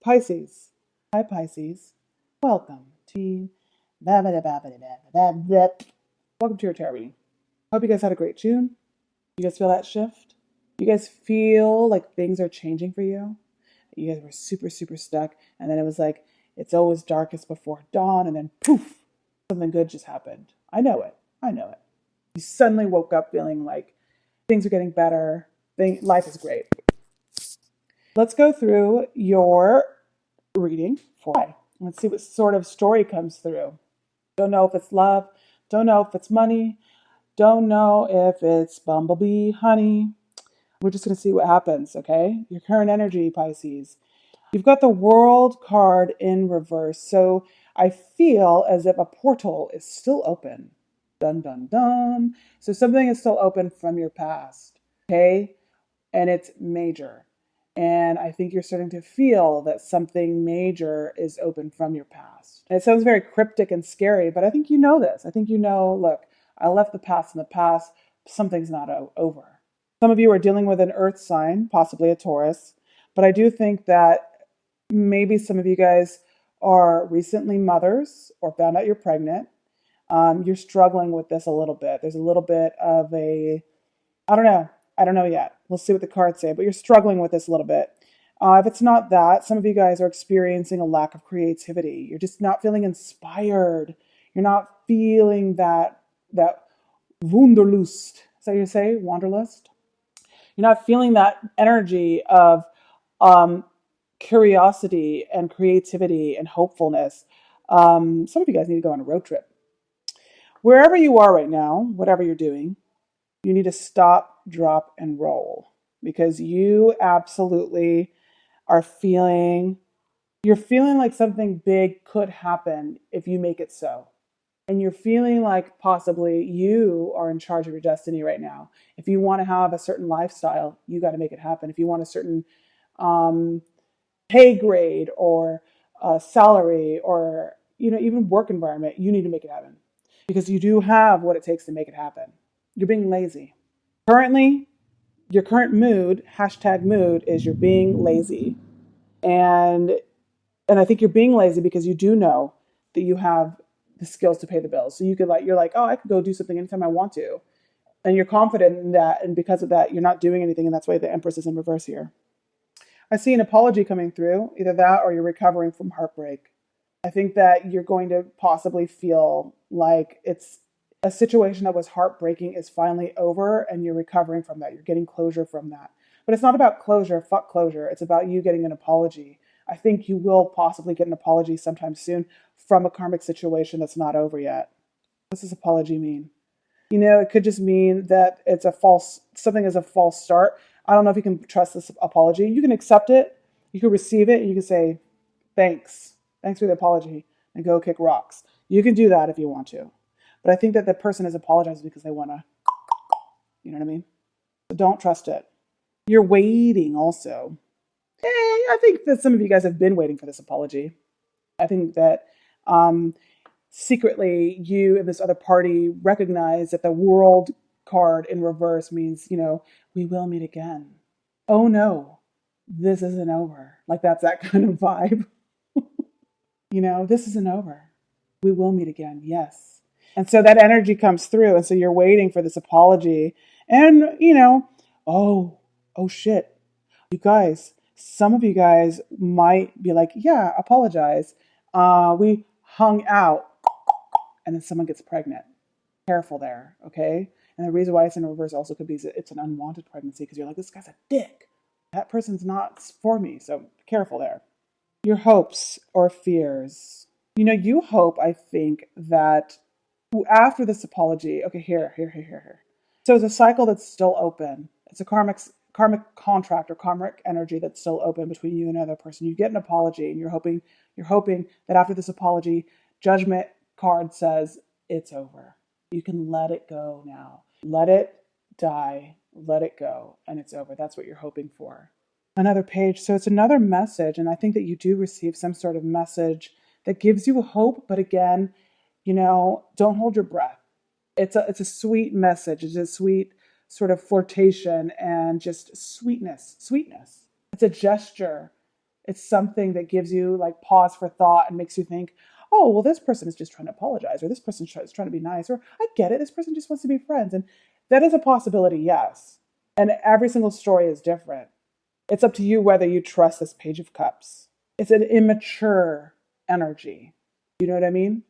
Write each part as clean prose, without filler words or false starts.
Pisces. Hi, Pisces. Welcome to welcome to your tarot reading. Hope you guys had a great June. You guys feel that shift? You guys feel like things are changing for you? You guys were super, super stuck, and then it was like it's always darkest before dawn, and then poof, something good just happened. I know it. You suddenly woke up feeling like things are getting better. Life is great. Let's go through your reading for why. Let's see what sort of story comes through. Don't know if it's love. Don't know if it's money. Don't know if it's bumblebee, honey. We're just going to see what happens, okay? Your current energy, Pisces. You've got the World card in reverse. So I feel as if a portal is still open. Dun, dun, dun. So something is still open from your past, okay? And it's major. And I think you're starting to feel that something major is open from your past. And it sounds very cryptic and scary, but I think you know this. I think you know, look, I left the past in the past. Something's not over. Some of you are dealing with an earth sign, possibly a Taurus, but I do think that maybe some of you guys are recently mothers or found out you're pregnant. You're struggling with this a little bit. There's a little bit of I don't know yet. We'll see what the cards say, but you're struggling with this a little bit. If it's not that, some of you guys are experiencing a lack of creativity. You're just not feeling inspired. You're not feeling that Wunderlust. Is that what you say? Wanderlust? You're not feeling that energy of curiosity and creativity and hopefulness. Some of you guys need to go on a road trip. Wherever you are right now, whatever you're doing, you need to stop, drop, and roll, because you absolutely are you're feeling like something big could happen if you make it so. And you're feeling like possibly you are in charge of your destiny right now. If you want to have a certain lifestyle, you got to make it happen. If you want a certain pay grade or salary or even work environment, you need to make it happen, because you do have what it takes to make it happen. You're being lazy. Currently, your current mood, #mood, is you're being lazy. And I think you're being lazy because you do know that you have the skills to pay the bills. So you're like, oh, I could go do something anytime I want to. And you're confident in that. And because of that, you're not doing anything. And that's why the Empress is in reverse here. I see an apology coming through, either that or you're recovering from heartbreak. I think that you're going to possibly feel like it's a situation that was heartbreaking is finally over and you're recovering from that. You're getting closure from that. But it's not about closure, fuck closure. It's about you getting an apology. I think you will possibly get an apology sometime soon from a karmic situation that's not over yet. What does this apology mean? It could just mean that something is a false start. I don't know if you can trust this apology. You can accept it, you can receive it, and you can say, thanks for the apology, and go kick rocks. You can do that if you want to. But I think that the person is apologizing because they want to, you know what I mean? So don't trust it. You're waiting also. I think that some of you guys have been waiting for this apology. I think that secretly you and this other party recognize that the World card in reverse means, we will meet again. Oh no, this isn't over. Like that's that kind of vibe. This isn't over. We will meet again. Yes. And so that energy comes through. And so you're waiting for this apology. And, oh shit. You guys, some of you guys might be like, yeah, apologize. We hung out and then someone gets pregnant. Careful there, okay? And the reason why it's in reverse also could be it's an unwanted pregnancy because you're like, this guy's a dick. That person's not for me, so careful there. Your hopes or fears. You hope, I think, that after this apology, okay, here. So it's a cycle that's still open. It's a karmic contract or karmic energy that's still open between you and another person. You get an apology and you're hoping that after this apology, judgment card says it's over. You can let it go now. Let it die. Let it go. And it's over. That's what you're hoping for. Another page. So it's another message. And I think that you do receive some sort of message that gives you hope. But again, don't hold your breath. It's a sweet message. It's a sweet sort of flirtation and just sweetness. It's a gesture It's something that gives you like pause for thought and makes you think, oh, well, this person is just trying to apologize, or this person is trying to be nice, or I get it, this person just wants to be friends. And that is a possibility, yes. And every single story is different. It's up to you whether you trust this Page of Cups. It's an immature energy. You know what I mean?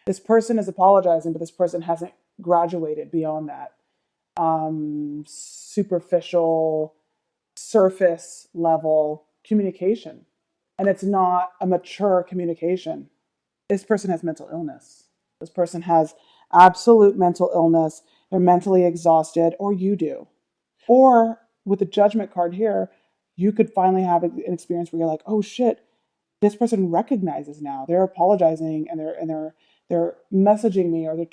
This person is apologizing, but this person hasn't graduated beyond that superficial, surface level communication. And it's not a mature communication. This person has mental illness. This person has absolute mental illness. They're mentally exhausted, or you do. Or with the Judgment card here, you could finally have an experience where you're like, oh shit, this person recognizes now. They're apologizing and they're messaging me, or they're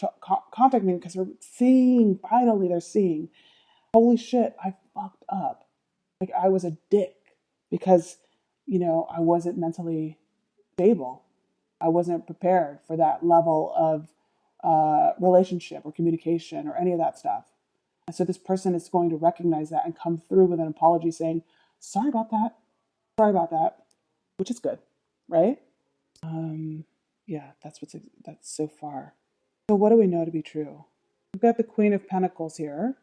contacting me because finally they're seeing, holy shit, I fucked up. Like I was a dick because, I wasn't mentally stable. I wasn't prepared for that level of relationship or communication or any of that stuff. And so this person is going to recognize that and come through with an apology saying, sorry about that, which is good, right? Yeah, that's so far. So what do we know to be true? We've got the Queen of Pentacles here.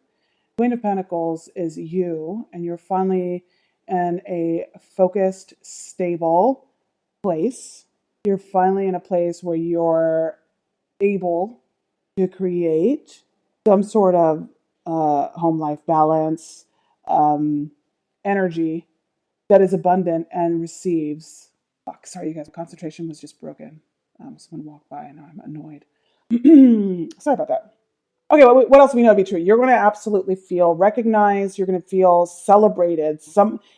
Queen of Pentacles is you, and you're finally in a focused, stable place. You're finally in a place where you're able to create some sort of home life balance, energy that is abundant and receives. Fuck, sorry, you guys, concentration was just broken. Someone walked by and I'm annoyed. Sorry about that. Okay, what else do we know to be true? You're going to absolutely feel recognized. You're going to feel celebrated.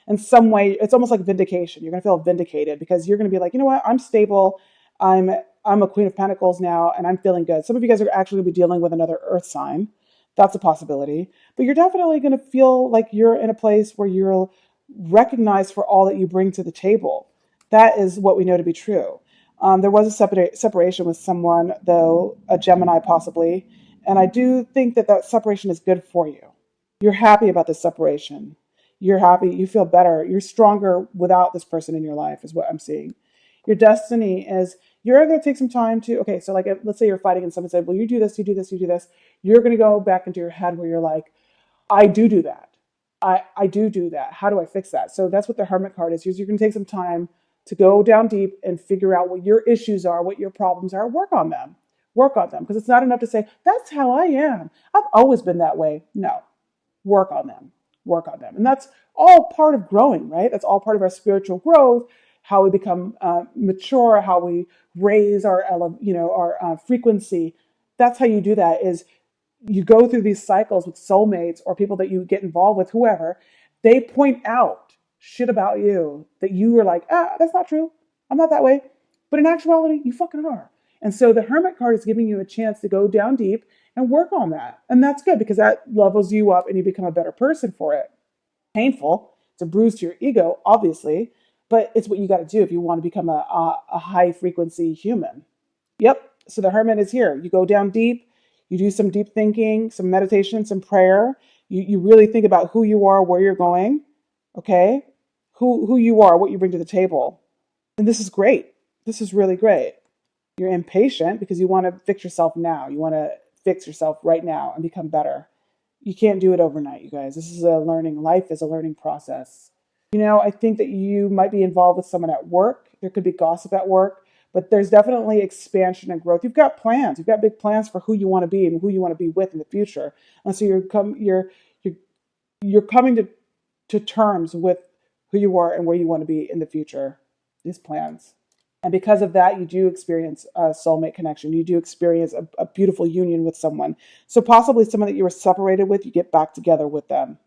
In some way, it's almost like vindication. You're going to feel vindicated because you're going to be like, you know what? I'm stable. I'm a Queen of Pentacles now, and I'm feeling good. Some of you guys are actually going to be dealing with another Earth sign. That's a possibility. But you're definitely going to feel like you're in a place where you're recognized for all that you bring to the table. That is what we know to be true. There was a separation with someone, though, a Gemini possibly. And I do think that separation is good for you. You're happy about this separation. You're happy. You feel better. You're stronger without this person in your life is what I'm seeing. Your destiny is you're going to take some time to, okay, so like let's say you're fighting and someone said, well, you do this, you do this, you do this. You're going to go back into your head where you're like, I do that. I do that. How do I fix that? So that's what the Hermit card is. You're going to take some time to go down deep and figure out what your issues are, what your problems are, work on them. Because it's not enough to say, that's how I am. I've always been that way. No, work on them. And that's all part of growing, right? That's all part of our spiritual growth, how we become mature, how we raise our frequency. That's how you do that is you go through these cycles with soulmates or people that you get involved with, whoever. They point out shit about you that you were like, that's not true. I'm not that way. But in actuality, you fucking are. And so the Hermit card is giving you a chance to go down deep and work on that. And that's good because that levels you up and you become a better person for it. Painful. It's a bruise to your ego, obviously, but it's what you got to do if you want to become a high frequency human. Yep. So the Hermit is here. You go down deep. You do some deep thinking, some meditation, some prayer. You really think about who you are, where you're going. Okay. Who you are, what you bring to the table. And this is great. This is really great. You're impatient because you want to fix yourself now. You want to fix yourself right now and become better. You can't do it overnight, you guys. This is life is a learning process. I think that you might be involved with someone at work. There could be gossip at work, but there's definitely expansion and growth. You've got plans. You've got big plans for who you want to be and who you want to be with in the future. And so you're coming to terms with who you are and where you want to be in the future. These plans. And because of that, you do experience a soulmate connection. You do experience a beautiful union with someone. So possibly someone that you were separated with, you get back together with them.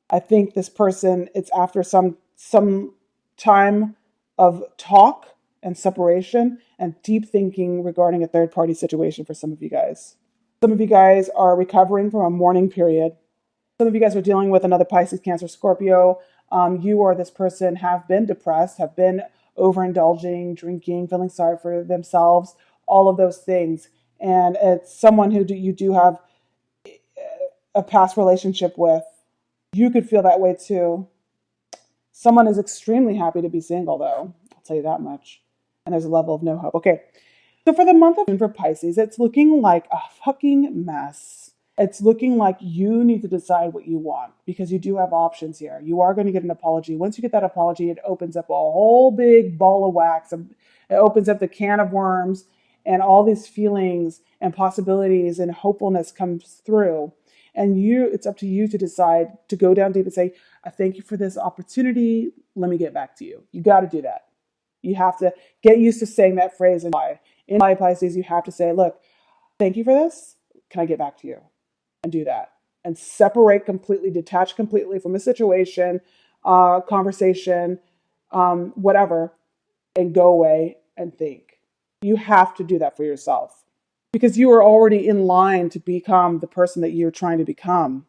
I think this person, it's after some time of talk and separation and deep thinking regarding a third-party situation for some of you guys. Some of you guys are recovering from a mourning period. Some of you guys are dealing with another Pisces, Cancer, Scorpio. You or this person have been depressed, have been overindulging, drinking, feeling sorry for themselves, all of those things. And it's someone who you do have a past relationship with. You could feel that way too. Someone is extremely happy to be single, though. I'll tell you that much. And there's a level of no hope. Okay. So for the month of June for Pisces, it's looking like a fucking mess. It's looking like you need to decide what you want because you do have options here. You are going to get an apology. Once you get that apology, it opens up a whole big ball of wax. It opens up the can of worms, and all these feelings and possibilities and hopefulness comes through. And it's up to you to decide to go down deep and say, I thank you for this opportunity. Let me get back to you. You got to do that. You have to get used to saying that phrase in July, Pisces. You have to say, look, thank you for this. Can I get back to you? And do that. And separate completely, detach completely from a situation, conversation, whatever, and go away and think. You have to do that for yourself because you are already in line to become the person that you're trying to become.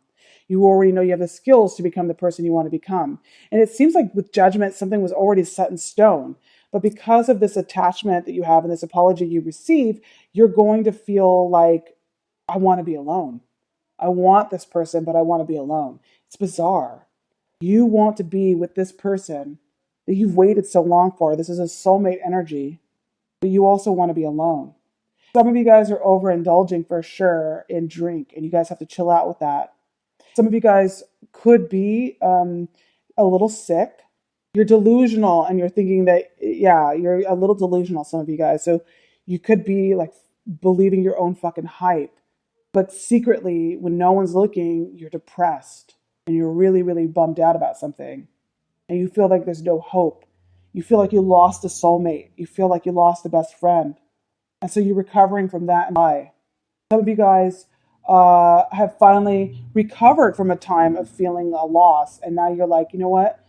You already know you have the skills to become the person you want to become. And it seems like with Judgment, something was already set in stone. But because of this attachment that you have and this apology you receive, you're going to feel like, I want to be alone. I want this person, but I want to be alone. It's bizarre. You want to be with this person that you've waited so long for. This is a soulmate energy, but you also want to be alone. Some of you guys are overindulging for sure in drink, and you guys have to chill out with that. Some of you guys could be a little sick. You're delusional, and you're thinking that, yeah, you're a little delusional, some of you guys. So you could be like believing your own fucking hype. But secretly, when no one's looking, you're depressed and you're really, really bummed out about something. And you feel like there's no hope. You feel like you lost a soulmate. You feel like you lost a best friend. And so you're recovering from that. Some of you guys have finally recovered from a time of feeling a loss. And now you're like, you know what?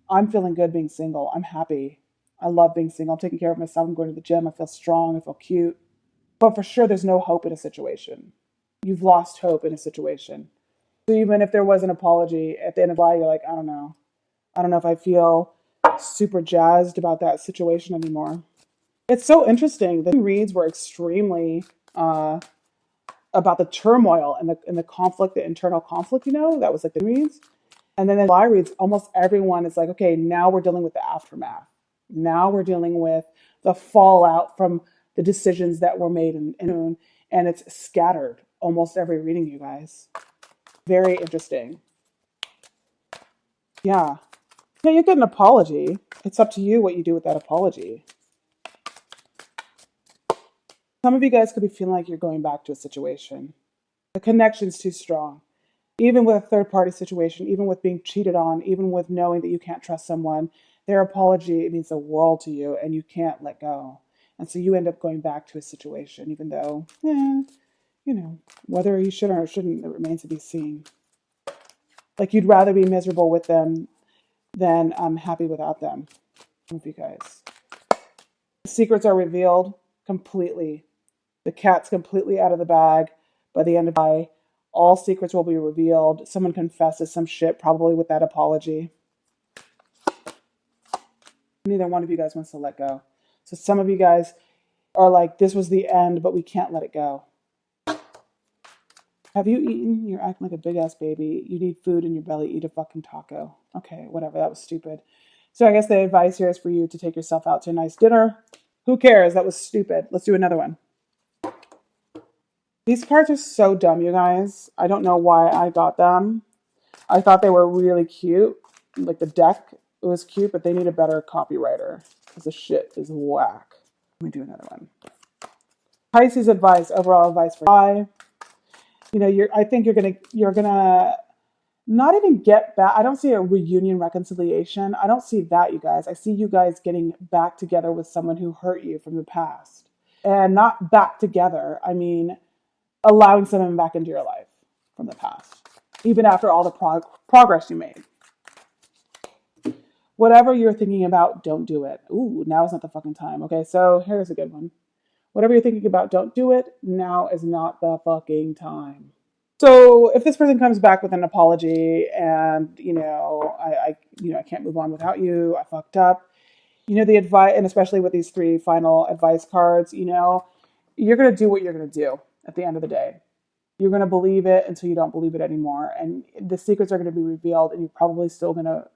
I'm feeling good being single. I'm happy. I love being single. I'm taking care of myself. I'm going to the gym. I feel strong. I feel cute. But for sure, there's no hope in a situation. You've lost hope in a situation. So even if there was an apology at the end of July, you're like, I don't know. I don't know if I feel super jazzed about that situation anymore. It's so interesting. The reads were extremely about the turmoil and the conflict, the internal conflict, that was like the reads. And then the July reads, almost everyone is like, okay, now we're dealing with the aftermath. Now we're dealing with the fallout from the decisions that were made in June. And it's scattered almost every reading, you guys. Very interesting. Yeah. Yeah, you get an apology. It's up to you what you do with that apology. Some of you guys could be feeling like you're going back to a situation. The connection's too strong. Even with a third-party situation, even with being cheated on, even with knowing that you can't trust someone, their apology, it means the world to you, and you can't let go. And so you end up going back to a situation, even though, whether you should or shouldn't, it remains to be seen. Like you'd rather be miserable with them than happy without them. Some of you guys. The secrets are revealed completely. The cat's completely out of the bag by the end of July. All secrets will be revealed. Someone confesses some shit, probably with that apology. Neither one of you guys wants to let go. So some of you guys are like, this was the end, but we can't let it go. Have you eaten? You're acting like a big-ass baby. You need food in your belly. Eat a fucking taco. Okay, whatever. That was stupid. So I guess the advice here is for you to take yourself out to a nice dinner. Who cares? That was stupid. Let's do another one. These cards are so dumb, you guys. I don't know why I got them. I thought they were really cute. Like the deck, it was cute, but they need a better copywriter because the shit is whack. Let me do another one. Pisces advice, overall advice for July. I think you're gonna not even get back. I don't see a reunion reconciliation. I don't see that, you guys. I see you guys getting back together with someone who hurt you from the past. And not back together. I mean, allowing someone back into your life from the past, even after all the progress you made. Whatever you're thinking about, don't do it. Ooh, now is not the fucking time. Okay, so here's a good one. Whatever you're thinking about, don't do it. Now is not the fucking time. So if this person comes back with an apology and, I can't move on without you, I fucked up, the advice, and especially with these 3 final advice cards, you're going to do what you're going to do at the end of the day. You're going to believe it until you don't believe it anymore. And the secrets are going to be revealed, and you're probably still going to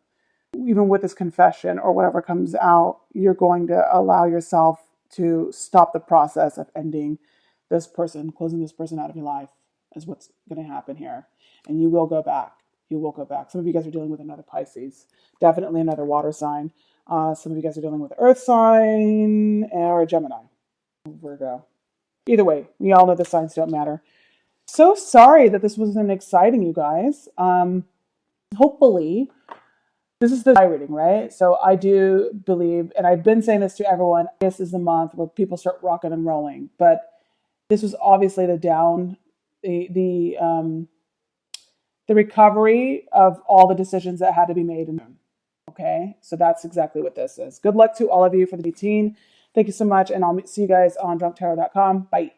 even with this confession or whatever comes out, you're going to allow yourself to stop the process of ending this person, closing this person out of your life is what's going to happen here. And you will go back. You will go back. Some of you guys are dealing with another Pisces, definitely another water sign. Some of you guys are dealing with earth sign or Gemini, Virgo. Either way, we all know the signs don't matter. So sorry that this wasn't exciting, you guys. Hopefully, this is the reading, right? So I do believe, and I've been saying this to everyone, this is the month where people start rocking and rolling. But this was obviously the recovery of all the decisions that had to be made. Okay, so that's exactly what this is. Good luck to all of you for the 18. Thank you so much, and I'll see you guys on drunktarot.com. Bye.